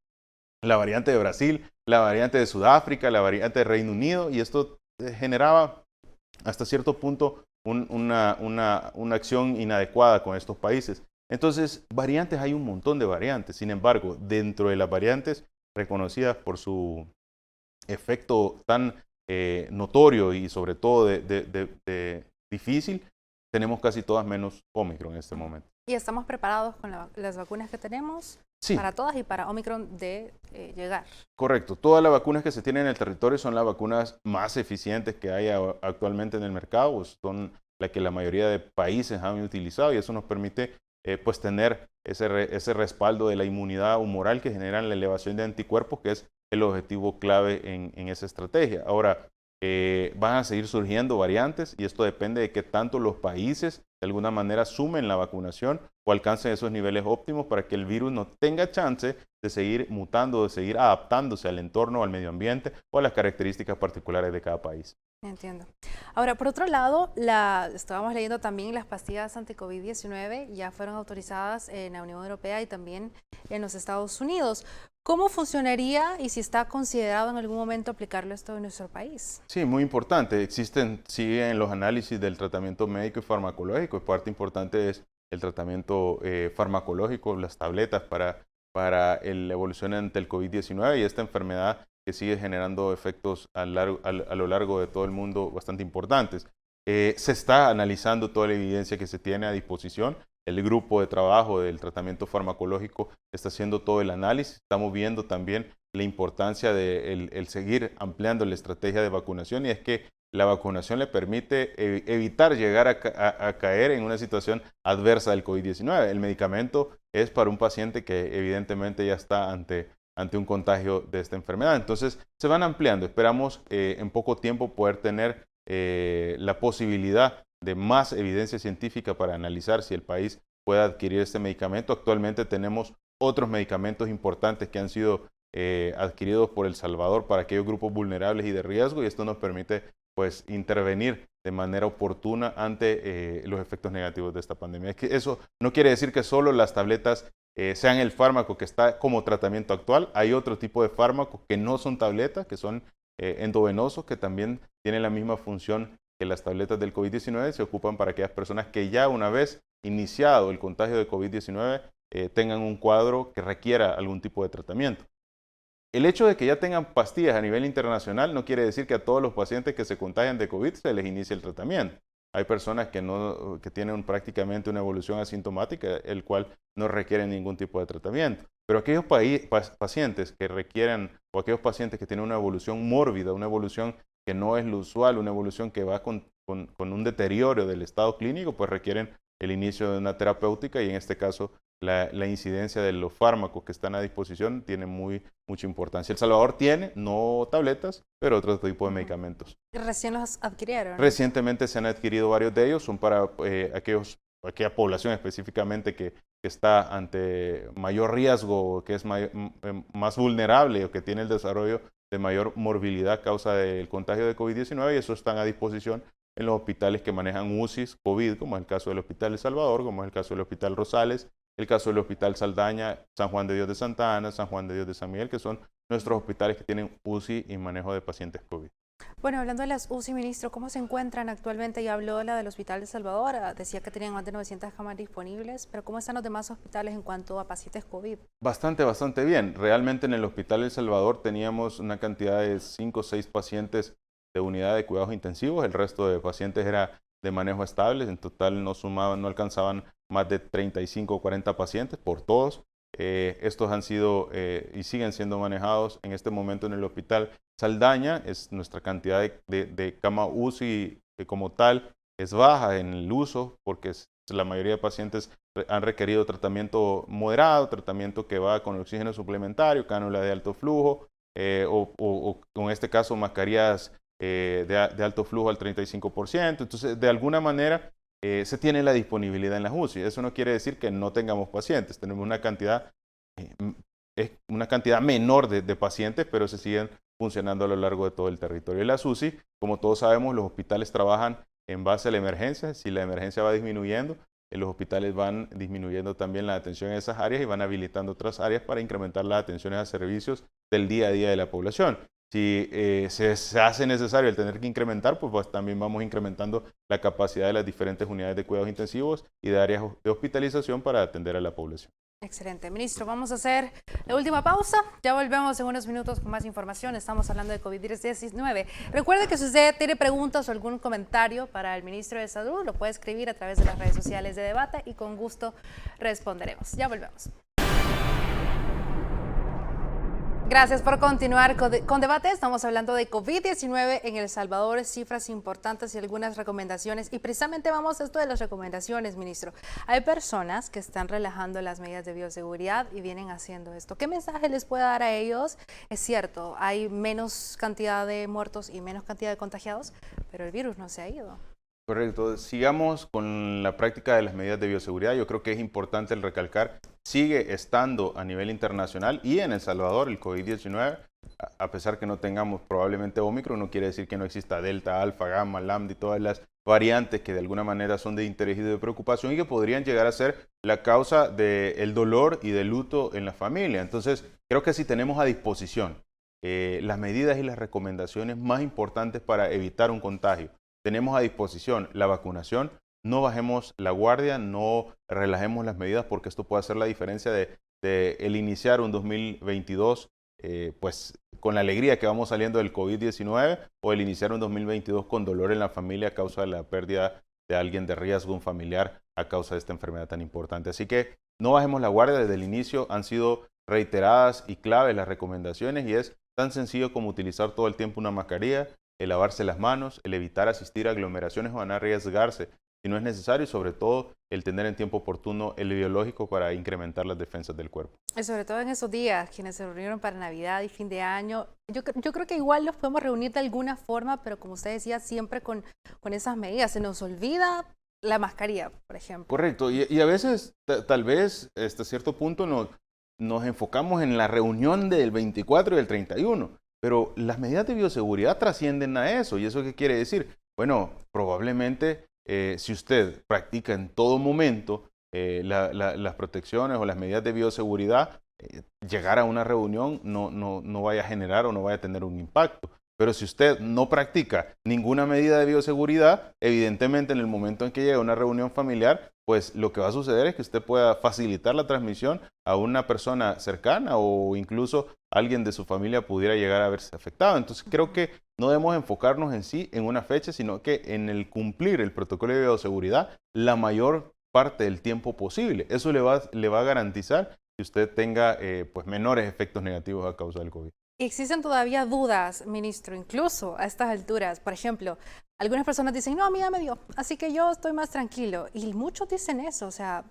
la variante de Brasil, la variante de Sudáfrica, la variante de Reino Unido, y esto generaba hasta cierto punto una acción inadecuada con estos países. Entonces, variantes, hay un montón de variantes. Sin embargo, dentro de las variantes reconocidas por su efecto tan notorio y sobre todo de difícil, tenemos casi todas menos Omicron en este momento. ¿Y estamos preparados con las vacunas que tenemos? Sí. Para todas y para Omicron de llegar. Correcto. Todas las vacunas que se tienen en el territorio son las vacunas más eficientes que hay actualmente en el mercado. Son las que la mayoría de países han utilizado y eso nos permite pues tener ese respaldo de la inmunidad humoral que generan la elevación de anticuerpos, que es el objetivo clave en esa estrategia. Ahora, van a seguir surgiendo variantes y esto depende de que tanto los países de alguna manera sumen la vacunación o alcancen esos niveles óptimos para que el virus no tenga chance de seguir mutando, de seguir adaptándose al entorno, al medio ambiente o a las características particulares de cada país. Entiendo. Ahora, por otro lado, estábamos leyendo también las pastillas anti-COVID-19 ya fueron autorizadas en la Unión Europea y también en los Estados Unidos. ¿Cómo funcionaría y si está considerado en algún momento aplicarlo esto en nuestro país? Sí, muy importante. Siguen los análisis del tratamiento médico y farmacológico. Parte importante es el tratamiento farmacológico, las tabletas para la evolución ante el COVID-19 y esta enfermedad que sigue generando efectos a lo largo de todo el mundo bastante importantes. Se está analizando toda la evidencia que se tiene a disposición. El grupo de trabajo del tratamiento farmacológico está haciendo todo el análisis. Estamos viendo también la importancia de el seguir ampliando la estrategia de vacunación y es que la vacunación le permite evitar llegar a caer en una situación adversa del COVID-19. El medicamento es para un paciente que evidentemente ya está ante un contagio de esta enfermedad. Entonces se van ampliando. Esperamos en poco tiempo poder tener la posibilidad de más evidencia científica para analizar si el país puede adquirir este medicamento. Actualmente tenemos otros medicamentos importantes que han sido adquiridos por El Salvador para aquellos grupos vulnerables y de riesgo y esto nos permite pues intervenir de manera oportuna ante los efectos negativos de esta pandemia. Es que eso no quiere decir que solo las tabletas sean el fármaco que está como tratamiento actual. Hay otro tipo de fármacos que no son tabletas, que son endovenosos, que también tienen la misma función que las tabletas del COVID-19, se ocupan para aquellas personas que ya una vez iniciado el contagio de COVID-19 tengan un cuadro que requiera algún tipo de tratamiento. El hecho de que ya tengan pastillas a nivel internacional no quiere decir que a todos los pacientes que se contagian de COVID se les inicie el tratamiento. Hay personas que tienen prácticamente una evolución asintomática, el cual no requieren ningún tipo de tratamiento. Pero aquellos pacientes que requieren, o aquellos pacientes que tienen una evolución mórbida, una evolución que no es lo usual, una evolución que va con un deterioro del estado clínico, pues requieren el inicio de una terapéutica y en este caso la incidencia de los fármacos que están a disposición tiene mucha importancia. El Salvador tiene, no tabletas, pero otro tipo de medicamentos. ¿Recién los adquirieron? Recientemente se han adquirido varios de ellos, son para aquella población específicamente que está ante mayor riesgo, que es más vulnerable o que tiene el desarrollo de mayor morbilidad a causa del contagio de COVID-19 y eso están a disposición en los hospitales que manejan UCIs COVID, como es el caso del Hospital El Salvador, como es el caso del Hospital Rosales el caso del Hospital Saldaña, San Juan de Dios de Santa Ana, San Juan de Dios de San Miguel, que son nuestros hospitales que tienen UCI y manejo de pacientes COVID. Bueno, hablando de las UCI, ministro, ¿cómo se encuentran actualmente? Ya habló de la del Hospital de Salvador, decía que tenían más de 900 camas disponibles, pero ¿cómo están los demás hospitales en cuanto a pacientes COVID? Bastante bien. Realmente en el Hospital El Salvador teníamos una cantidad de 5 o 6 pacientes de unidad de cuidados intensivos, el resto de pacientes era de manejo estable, en total no alcanzaban más de 35 o 40 pacientes por todos. Estos han sido y siguen siendo manejados en este momento en el Hospital Saldaña. Nuestra cantidad de cama UCI como tal es baja en el uso porque la mayoría de pacientes han requerido tratamiento moderado, tratamiento que va con oxígeno suplementario, cánula de alto flujo o en este caso mascarillas de alto flujo al 35%. Entonces, de alguna manera se tiene la disponibilidad en las UCI. Eso no quiere decir que no tengamos pacientes. Tenemos una cantidad menor de pacientes, pero se siguen funcionando a lo largo de todo el territorio. Y las UCI, como todos sabemos, los hospitales trabajan en base a la emergencia. Si la emergencia va disminuyendo, los hospitales van disminuyendo también la atención en esas áreas y van habilitando otras áreas para incrementar las atenciones a servicios del día a día de la población. Si se hace necesario el tener que incrementar, pues también vamos incrementando la capacidad de las diferentes unidades de cuidados intensivos y de áreas de hospitalización para atender a la población. Excelente. Ministro, vamos a hacer la última pausa. Ya volvemos en unos minutos con más información. Estamos hablando de COVID-19. Recuerde que si usted tiene preguntas o algún comentario para el ministro de Salud, lo puede escribir a través de las redes sociales de Debate y con gusto responderemos. Ya volvemos. Gracias por continuar con Debate. Estamos hablando de COVID-19 en El Salvador, cifras importantes y algunas recomendaciones. Y precisamente vamos a esto de las recomendaciones, ministro. Hay personas que están relajando las medidas de bioseguridad y vienen haciendo esto. ¿Qué mensaje les puede dar a ellos? Es cierto, hay menos cantidad de muertos y menos cantidad de contagiados, pero el virus no se ha ido. Correcto. Sigamos con la práctica de las medidas de bioseguridad. Yo creo que es importante el recalcar, sigue estando a nivel internacional y en El Salvador el COVID-19, a pesar que no tengamos probablemente Omicron, no quiere decir que no exista Delta, Alfa, Gamma, Lambda y todas las variantes que de alguna manera son de interés y de preocupación y que podrían llegar a ser la causa del dolor y del luto en la familia. Entonces, creo que si tenemos a disposición las medidas y las recomendaciones más importantes para evitar un contagio, tenemos a disposición la vacunación, no bajemos la guardia, no relajemos las medidas porque esto puede hacer la diferencia de el iniciar un 2022 pues con la alegría que vamos saliendo del COVID-19 o el iniciar un 2022 con dolor en la familia a causa de la pérdida de alguien de riesgo, un familiar a causa de esta enfermedad tan importante. Así que no bajemos la guardia, desde el inicio han sido reiteradas y claves las recomendaciones y es tan sencillo como utilizar todo el tiempo una mascarilla, el lavarse las manos, el evitar asistir a aglomeraciones o no arriesgarse si no es necesario y sobre todo el tener en tiempo oportuno el biológico para incrementar las defensas del cuerpo. Y sobre todo en esos días, quienes se reunieron para Navidad y fin de año, yo creo que igual los podemos reunir de alguna forma, pero como usted decía, siempre con esas medidas. Se nos olvida la mascarilla, por ejemplo. Correcto, y a veces tal vez hasta cierto punto nos enfocamos en la reunión del 24 y el 31. Pero las medidas de bioseguridad trascienden a eso. ¿Y eso qué quiere decir? Bueno, probablemente si usted practica en todo momento las protecciones o las medidas de bioseguridad, llegar a una reunión no vaya a generar o no vaya a tener un impacto. Pero si usted no practica ninguna medida de bioseguridad, evidentemente en el momento en que llegue a una reunión familiar, pues lo que va a suceder es que usted pueda facilitar la transmisión a una persona cercana o incluso alguien de su familia pudiera llegar a verse afectado. Entonces creo que no debemos enfocarnos en sí en una fecha, sino que en el cumplir el protocolo de bioseguridad la mayor parte del tiempo posible. Eso le va a garantizar que usted tenga pues menores efectos negativos a causa del COVID. Existen todavía dudas, ministro, incluso a estas alturas. Por ejemplo, algunas personas dicen, no, a mí ya me dio, así que yo estoy más tranquilo. Y muchos dicen eso, o sea,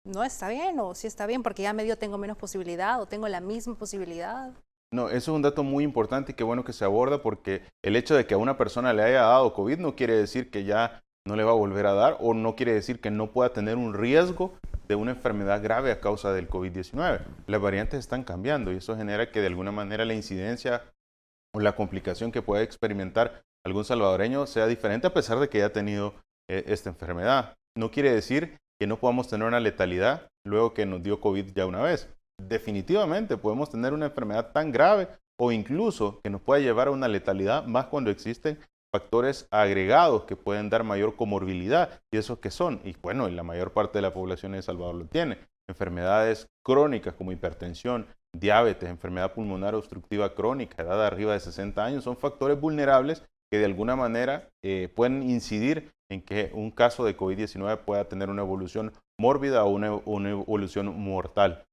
no está bien o sí está bien porque ya me dio, tengo menos posibilidad o tengo la misma posibilidad. No, eso es un dato muy importante y qué bueno que se aborda porque el hecho de que a una persona le haya dado COVID no quiere decir que ya no le va a volver a dar o no quiere decir que no pueda tener un riesgo de una enfermedad grave a causa del COVID-19. Las variantes están cambiando y eso genera que de alguna manera la incidencia o la complicación que pueda experimentar algún salvadoreño sea diferente a pesar de que haya tenido esta enfermedad. No quiere decir que no podamos tener una letalidad luego que nos dio COVID ya una vez. Definitivamente podemos tener una enfermedad tan grave o incluso que nos pueda llevar a una letalidad, más cuando existen factores agregados que pueden dar mayor comorbilidad. ¿Y esos qué son? Y bueno, la mayor parte de la población de El Salvador lo tiene. Enfermedades crónicas como hipertensión, diabetes, enfermedad pulmonar obstructiva crónica, edad arriba de 60 años, son factores vulnerables que de alguna manera pueden incidir en que un caso de COVID-19 pueda tener una evolución mórbida o una evolución mortal.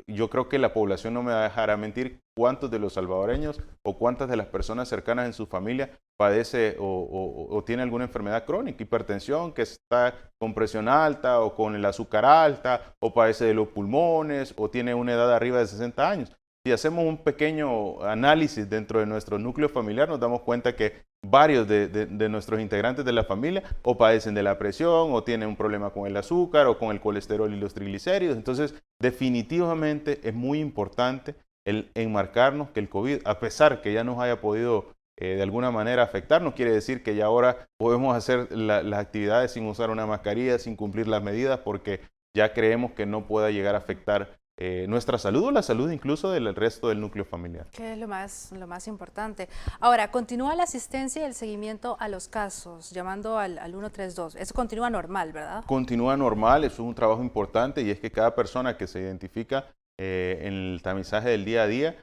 Yo creo que la población no me va a dejar mentir cuántos de los salvadoreños o cuántas de las personas cercanas en su familia padece o tiene alguna enfermedad crónica, hipertensión, que está con presión alta o con el azúcar alta, o padece de los pulmones o tiene una edad arriba de 60 años. Si hacemos un pequeño análisis dentro de nuestro núcleo familiar, nos damos cuenta que varios de nuestros integrantes de la familia o padecen de la presión o tienen un problema con el azúcar o con el colesterol y los triglicéridos. Entonces, definitivamente es muy importante el enmarcarnos que el COVID, a pesar que ya nos haya podido de alguna manera afectar, no quiere decir que ya ahora podemos hacer las actividades sin usar una mascarilla, sin cumplir las medidas, porque ya creemos que no pueda llegar a afectar nuestra salud o la salud incluso del resto del núcleo familiar. Que es lo más importante. Ahora, continúa la asistencia y el seguimiento a los casos, llamando al 132. Eso continúa normal, ¿verdad? Continúa normal, eso es un trabajo importante y es que cada persona que se identifica en el tamizaje del día a día,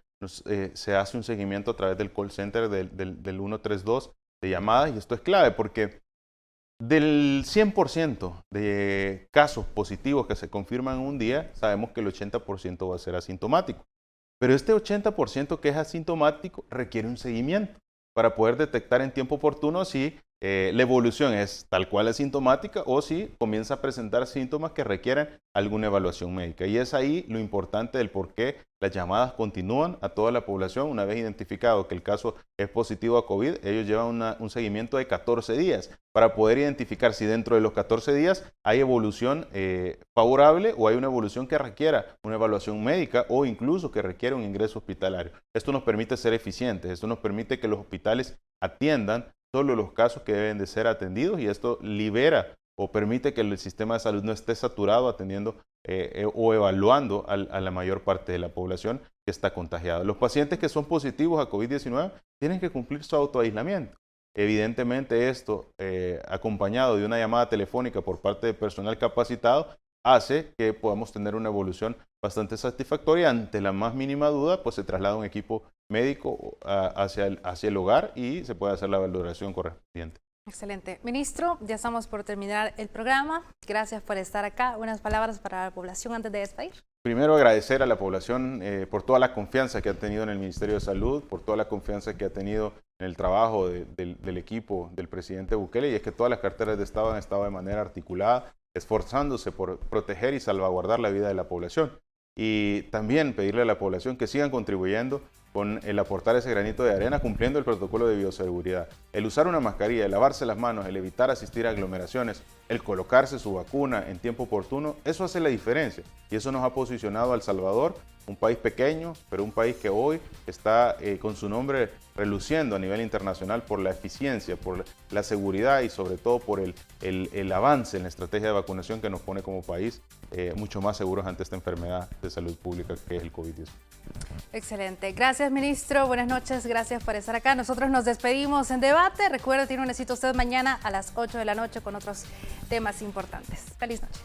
se hace un seguimiento a través del call center del 132 de llamadas, y esto es clave porque del 100% de casos positivos que se confirman en un día, sabemos que el 80% va a ser asintomático. Pero este 80% que es asintomático requiere un seguimiento para poder detectar en tiempo oportuno si la evolución es tal cual asintomática o si comienza a presentar síntomas que requieren alguna evaluación médica. Y es ahí lo importante del por qué las llamadas continúan a toda la población. Una vez identificado que el caso es positivo a COVID, ellos llevan un seguimiento de 14 días para poder identificar si dentro de los 14 días hay evolución favorable o hay una evolución que requiera una evaluación médica o incluso que requiera un ingreso hospitalario. Esto nos permite ser eficientes, esto nos permite que los hospitales atiendan solo los casos que deben de ser atendidos, y esto libera o permite que el sistema de salud no esté saturado atendiendo o evaluando a la mayor parte de la población que está contagiada. Los pacientes que son positivos a COVID-19 tienen que cumplir su autoaislamiento. Evidentemente esto, acompañado de una llamada telefónica por parte de personal capacitado, hace que podamos tener una evolución bastante satisfactoria. Ante la más mínima duda, pues se traslada un equipo médico hacia el hogar y se puede hacer la valoración correspondiente. Excelente. Ministro, ya estamos por terminar el programa. Gracias por estar acá. Unas palabras para la población antes de despedir. Primero, agradecer a la población por toda la confianza que ha tenido en el Ministerio de Salud, por toda la confianza que ha tenido en el trabajo del equipo del presidente Bukele, y es que todas las carteras de Estado han estado de manera articulada, esforzándose por proteger y salvaguardar la vida de la población. Y también pedirle a la población que sigan contribuyendo con el aportar ese granito de arena, cumpliendo el protocolo de bioseguridad. El usar una mascarilla, el lavarse las manos, el evitar asistir a aglomeraciones, el colocarse su vacuna en tiempo oportuno, eso hace la diferencia. Y eso nos ha posicionado a El Salvador, un país pequeño, pero un país que hoy está con su nombre reluciendo a nivel internacional por la eficiencia, por la seguridad y sobre todo por el avance en la estrategia de vacunación que nos pone como país mucho más seguros ante esta enfermedad de salud pública que es el COVID-19. Excelente. Gracias, ministro. Buenas noches. Gracias por estar acá. Nosotros nos despedimos en debate. Recuerde, tiene una cita usted mañana a las 8 de la noche con otros temas importantes. Feliz noche.